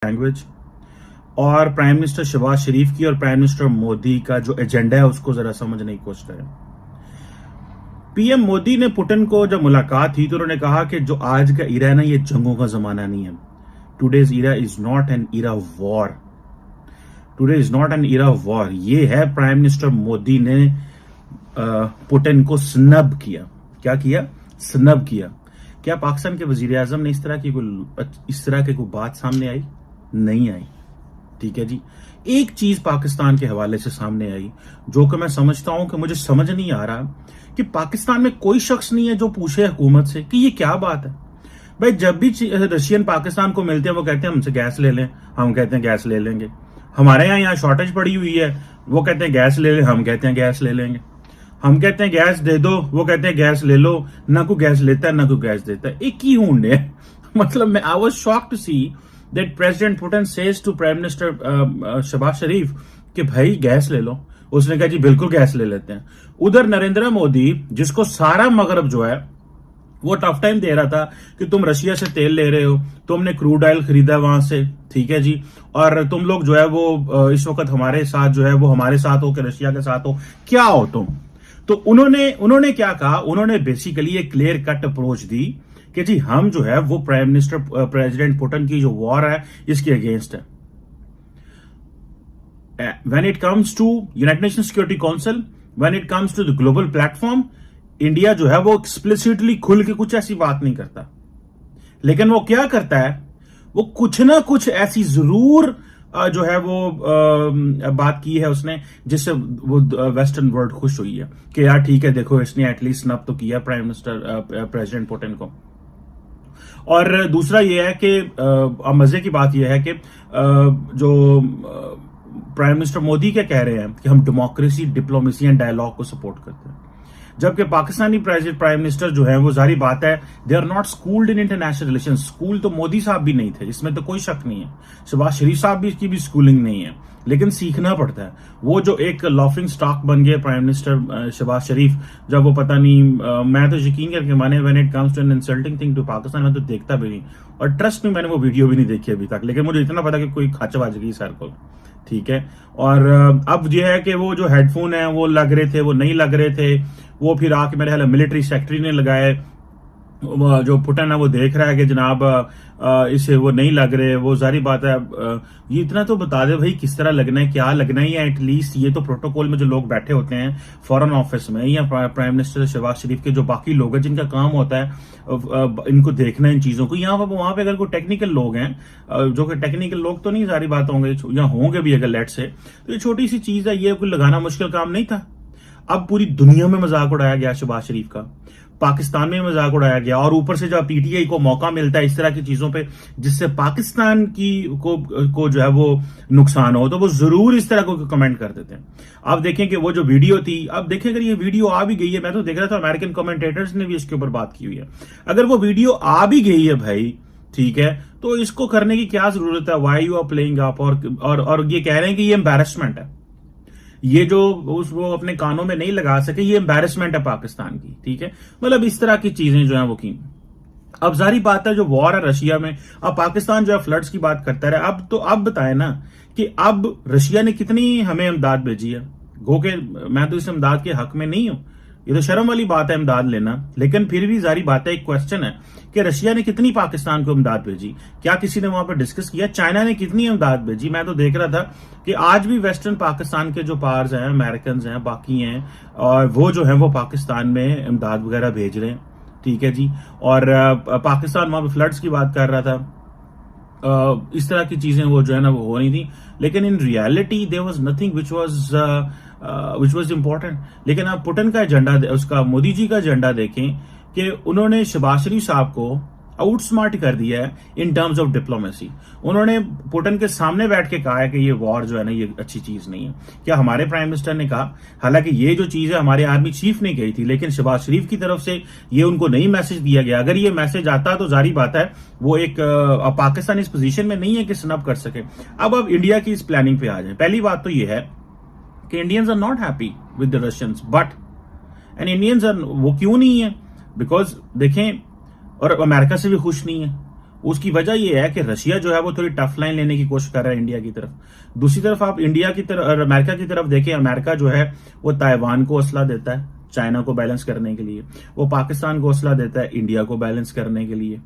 Language, और prime minister Shahbaz शरीफ की और प्राइम मिनिस्टर मोदी का जो एजेंडा है उसको जरा समझने की कोशिश करें। पीएम मोदी ने पुतिन को जब मुलाकात थी तो उन्होंने कहा कि जो आज का इरा है ना, ये जंगों का जमाना नहीं है। Today's era is not an era of war, today is not an era of war. ये है प्राइम मिनिस्टर मोदी ने पुतिन को स्नब किया। क्या किया? स्नब किया। क्या पाकिस्तान के वजीर आजम ने इस तरह की कोई बात सामने आई? नहीं आई। ठीक है जी। एक चीज पाकिस्तान के हवाले से सामने आई जो कि मैं समझता हूं कि मुझे समझ नहीं आ रहा कि पाकिस्तान में कोई शख्स नहीं है जो पूछे हुकूमत से कि ये क्या बात है। भाई जब भी रशियन पाकिस्तान को मिलते हैं वो कहते हैं हमसे गैस ले लें, हम कहते हैं गैस ले लेंगे। हमारे यहाँ शॉर्टेज पड़ी हुई है, वो कहते हैं गैस ले लें, हम कहते हैं गैस ले लेंगे। हम कहते हैं गैस दे दो, वो कहते हैं गैस ले लो। ना कोई गैस लेता है ना कोई गैस देता है। एक ही हुंड है। मतलब मैं I was shocked to see that president Putin says to prime minister Shahbaz Sharif कि भाई गैस ले लो। उसने कहा जी बिल्कुल गैस ले लेते हैं। उधर नरेंद्र मोदी, जिसको सारा मगरब जो है वो टफ टाइम दे रहा था कि तुम रशिया से तेल ले रहे हो, तुमने क्रूड ऑयल खरीदा वहां से, ठीक है जी, और तुम लोग जो है वो इस वक्त हमारे साथ जो है वो हमारे साथ हो कि रशिया के साथ हो, क्या हो तुम। तो उन्होंने क्या कहा? उन्होंने बेसिकली एक क्लियर कट अप्रोच दी कि जी हम जो है वो प्राइम मिनिस्टर प्रेसिडेंट पुतिन की जो वॉर है इसके अगेंस्ट है। When it comes to United Nation Security Council, when it comes to the global platform, India जो है वो एक्सप्लिसिटली खुल के कुछ ऐसी बात नहीं करता। लेकिन वो क्या करता है? वो कुछ ना कुछ ऐसी जरूर जो है वो बात की है उसने जिससे वो वेस्टर्न वर्ल्ड खुश हुई है कि यार ठीक है, देखो इसने एटलीस्ट स्नब तो किया प्राइम मिनिस्टर प्रेसिडेंट पुतिन को। और दूसरा ये है कि मजे की बात यह है कि जो प्राइम मिनिस्टर मोदी क्या कह रहे हैं कि हम डेमोक्रेसी, डिप्लोमेसी एंड डायलॉग को सपोर्ट करते हैं, जबकि पाकिस्तानी प्राइम मिनिस्टर जो है वो जारी बात है they are not schooled in international relation. School तो मोदी साहब भी नहीं थे, इसमें तो कोई शक नहीं है। शहबाज शरीफ साहब भी की भी स्कूलिंग नहीं है, लेकिन सीखना पड़ता है। वो जो एक लॉफिंग स्टॉक बन गए प्राइम मिनिस्टर शहबाज शरीफ, जब वो पता नहीं, मैं तो यकीन करके माने when it comes to an insulting thing to Pakistan मैं तो देखता भी नहीं, और ट्रस्ट में मैंने वो वीडियो भी नहीं देखी अभी तक, लेकिन मुझे इतना पता कि कोई खच बज गई सर को, ठीक है। और अब यह है कि वो जो हेडफोन है वो लग रहे थे, वो नहीं लग रहे थे, वो फिर आके मेरे ख्याल मिलिट्री सेक्रेटरी ने लगाए। जो पुतिन है वो देख रहा है कि जनाब इसे वो नहीं लग रहे। वो जारी बात है, ये इतना तो बता दे भाई किस तरह लगना है, क्या लगना है, या एटलीस्ट ये तो प्रोटोकॉल में जो लोग बैठे होते हैं फॉरेन ऑफिस में या प्राइम मिनिस्टर शहबाज शरीफ के जो बाकी लोग हैं जिनका काम होता है इनको देखना इन चीजों को, यहाँ पर वहां पे अगर कोई टेक्निकल लोग हैं, जो कि टेक्निकल लोग तो नहीं सारी बात होंगे या होंगे भी अगर लेट से, तो ये छोटी सी चीज है, ये कोई लगाना मुश्किल काम नहीं था। अब पूरी दुनिया में मजाक उड़ाया गया शहबाज शरीफ का, पाकिस्तान में मजाक उड़ाया गया, और ऊपर से जब पीटीआई को मौका मिलता है इस तरह की चीजों पे जिससे पाकिस्तान की को जो है वो नुकसान हो, तो वो जरूर इस तरह को कमेंट कर देते हैं। अब देखें कि वो जो वीडियो थी, अब देखें अगर ये वीडियो आ भी गई है, मैं तो देख रहा था अमेरिकन कमेंटेटर्स ने भी इसके ऊपर बात की हुई है, अगर वो वीडियो आ भी गई है भाई, ठीक है, तो इसको करने की क्या जरूरत है? Why you are playing up, और ये कह रहे हैं कि ये एम्बैरेसमेंट है, ये जो वो अपने कानों में नहीं लगा सके, ये एम्बैरेसमेंट है पाकिस्तान की, ठीक है। मतलब इस तरह की चीजें जो है वो की। अब जारी बात है जो वॉर है रशिया में, अब पाकिस्तान जो है फ्लड्स की बात करता रहा, अब बताए ना कि अब रशिया ने कितनी हमें इमदाद भेजी है। गो के मैं तो इस इमदाद के हक में नहीं हूं, ये तो शर्म वाली बात है इमदाद लेना, लेकिन फिर भी जारी बात है, एक क्वेश्चन है कि रशिया ने कितनी पाकिस्तान को इमदाद भेजी, क्या किसी ने वहां पर डिस्कस किया? चाइना ने कितनी इमदाद भेजी? मैं तो देख रहा था कि आज भी वेस्टर्न पाकिस्तान के जो पार्स हैं, अमेरिकन हैं, बाकी हैं, और वो जो है वो पाकिस्तान में इमदाद वगैरह भेज रहे हैं, ठीक है जी। और पाकिस्तान वहां पर फ्लड्स की बात कर रहा था, इस तरह की चीजें वो जो है ना वो हो रही थी, लेकिन in reality there was nothing which was important. लेकिन आप पुतिन का एजेंडा, उसका मोदी जी का एजेंडा देखें कि उन्होंने शहबाज शरीफ साहब को आउटस्मार्ट कर दिया है इन टर्म्स ऑफ डिप्लोमेसी। उन्होंने पुतिन के सामने बैठ के कहा है कि ये वॉर जो है ना ये अच्छी चीज नहीं है। क्या हमारे प्राइम मिनिस्टर ने कहा? हालांकि ये जो चीज है हमारे आर्मी चीफ ने कही थी, लेकिन शहबाज शरीफ की तरफ से ये उनको नहीं मैसेज दिया गया। अगर ये मैसेज आता तो जारी बात है वो एक पाकिस्तान इस पोजीशन में नहीं है कि स्नब कर सके। अब इंडिया की इस प्लानिंग पे आ जाए। पहली बात तो ये है कि Indians are not happy with the Russians, but and Indians are, वो क्यों नहीं है? बिकॉज देखें, और अमेरिका से भी खुश नहीं है, उसकी वजह यह है कि रशिया जो है वो थोड़ी टफ लाइन लेने की कोशिश कर रहा है इंडिया की तरफ। दूसरी तरफ आप इंडिया की तरफ और अमेरिका की तरफ देखें, अमेरिका जो है वो ताइवान को असला देता है चाइना को बैलेंस करने के लिए, वो पाकिस्तान को असला देता है इंडिया को बैलेंस करने के लिए।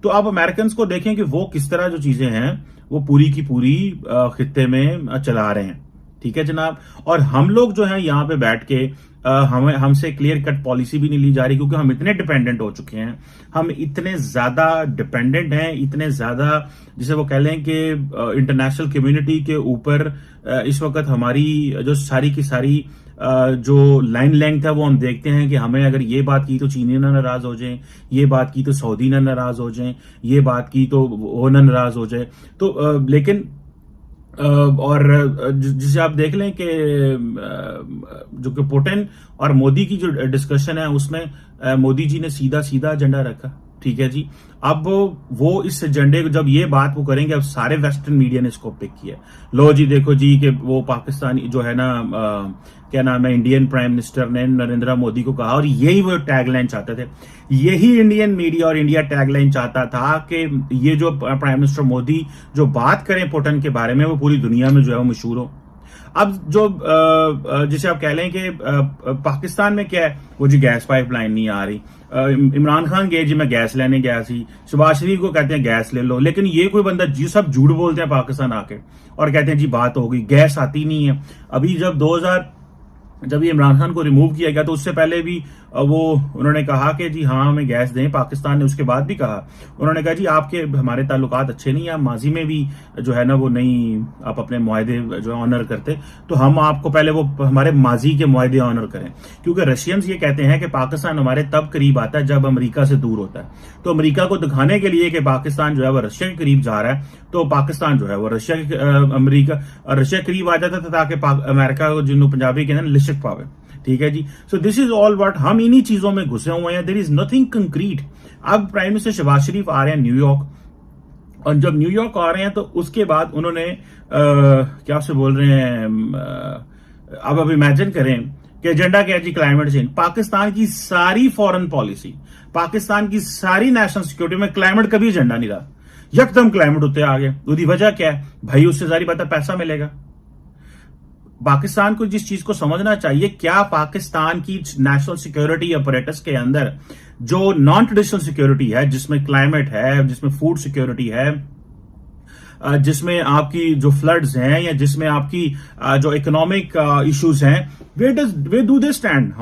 तो आप अमेरिकन को देखें कि वो किस तरह जो चीजें हैं वो पूरी की पूरी खित्ते में चला रहे हैं। ठीक है जनाब। और हम लोग जो है यहाँ पे बैठ के हमसे क्लियर कट पॉलिसी भी नहीं ली जा रही, क्योंकि हम इतने डिपेंडेंट हो चुके हैं, हम इतने ज्यादा डिपेंडेंट हैं, इतने ज्यादा जिसे वो कह लें कि इंटरनेशनल कम्युनिटी के ऊपर इस वक्त हमारी जो सारी की सारी जो लाइन लेंथ है वो हम देखते हैं कि हमें अगर ये बात की तो चीनी ना नाराज हो जाएं, ये बात की तो सऊदी ना नाराज हो जाएं, ये बात की तो वो ना नाराज हो जाए। तो लेकिन और जिसे आप देख लें कि जो कि पुतिन और मोदी की जो डिस्कशन है उसमें मोदी जी ने सीधा सीधा एजेंडा रखा। ठीक है जी। अब वो इस एजेंडे को जब ये बात वो करेंगे, अब सारे वेस्टर्न मीडिया ने इसको पिक किया, लो जी देखो जी कि वो पाकिस्तानी जो है ना क्या नाम है इंडियन प्राइम मिनिस्टर ने नरेंद्र मोदी को कहा, और यही वो टैगलाइन चाहते थे, यही इंडियन मीडिया और इंडिया टैगलाइन चाहता था कि ये जो प्राइम मिनिस्टर मोदी जो बात करें पुतिन के बारे में वो पूरी दुनिया में जो है वो मशहूर हो। अब जो जिसे आप कह लें कि पाकिस्तान में क्या है, वो जी गैस पाइपलाइन नहीं आ रही, इमरान खान गए जी मैं गैस लेने गया सी, शहबाज शरीफ को कहते हैं गैस ले लो, लेकिन ये कोई बंदा जी सब झूठ बोलते हैं पाकिस्तान आके और कहते हैं जी बात हो गई, गैस आती नहीं है। अभी जब ये इमरान खान को रिमूव किया गया तो उससे पहले भी वो उन्होंने कहा कि जी हाँ हमें गैस दें, पाकिस्तान ने उसके बाद भी कहा, उन्होंने कहा जी आपके हमारे ताल्लुकात अच्छे नहीं है, माजी में भी जो है ना वो नहीं आप अपने मुआहदे जो ऑनर करते, तो हम आपको पहले वो हमारे माजी के मुआहदे ऑनर करें, क्योंकि रशियंस ये कहते हैं कि पाकिस्तान हमारे तब करीब आता है जब अमेरिका से दूर होता है। तो अमेरिका को दिखाने के लिए कि पाकिस्तान जो है वो रशिया के करीब जा रहा है, तो पाकिस्तान जो है वो रशिया करीब आ जाता था ताकि अमेरिका को जिन्हों पंजाबी के लिशक पावे। ठीक है जी। So this is all what, हम इन्हीं चीजों में घुसे हुए हैं, देयर इज नथिंग कंक्रीट। अब प्राइम मिनिस्टर शहबाज शरीफ आ रहे हैं न्यूयॉर्क, और जब न्यूयॉर्क आ रहे हैं तो उसके बाद उन्होंने क्या से बोल रहे हैं, अब इमेजिन करें कि एजेंडा क्या है जी, क्लाइमेट चेंज। पाकिस्तान की सारी फॉरेन पॉलिसी, पाकिस्तान की सारी नेशनल सिक्योरिटी में क्लाइमेट कभी एजेंडा नहीं रहा, यकदम क्लाइमेट उत्ते आ गए। उसकी वजह क्या है भाई, उससे सारी बात पैसा मिलेगा। पाकिस्तान को जिस चीज को समझना चाहिए, क्या पाकिस्तान की नेशनल सिक्योरिटी अपरेटस के अंदर जो नॉन ट्रेडिशनल सिक्योरिटी है, जिसमें क्लाइमेट है, जिसमें फूड सिक्योरिटी है, जिसमें आपकी जो फ्लड्स हैं, या जिसमें आपकी जो इकोनॉमिक इश्यूज हैं, वे डू दे स्टैंड।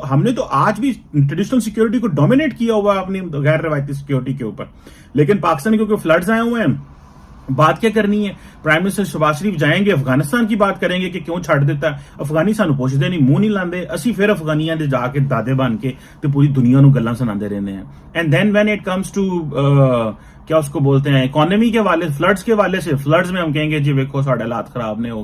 हमने तो आज भी ट्रेडिशनल सिक्योरिटी को डोमिनेट किया हुआ अपनी गैर रवायती सिक्योरिटी के ऊपर, लेकिन पाकिस्तान क्योंकि फ्लड्स आए हुए हैं, बात क्या करनी है। प्राइम मिनिस्टर शहबाज शरीफ जाएंगे अफगानिस्तान की बात करेंगे कि क्यों छड़ देता है अफगानी, सानू पुछदे नहीं, मुंह नहीं लांदे, असी फिर अफगानियां दे जाके दादे बन के ते पूरी दुनिया नू गल्लां सुनाते रहने हैं। And then when it comes to क्या उसको बोलते हैं इकोनॉमी के वाले, फ्लड्स के वाले से, फ्लड्स में हम कहेंगे जी वेखो साडे हालात खराब ने हो गए।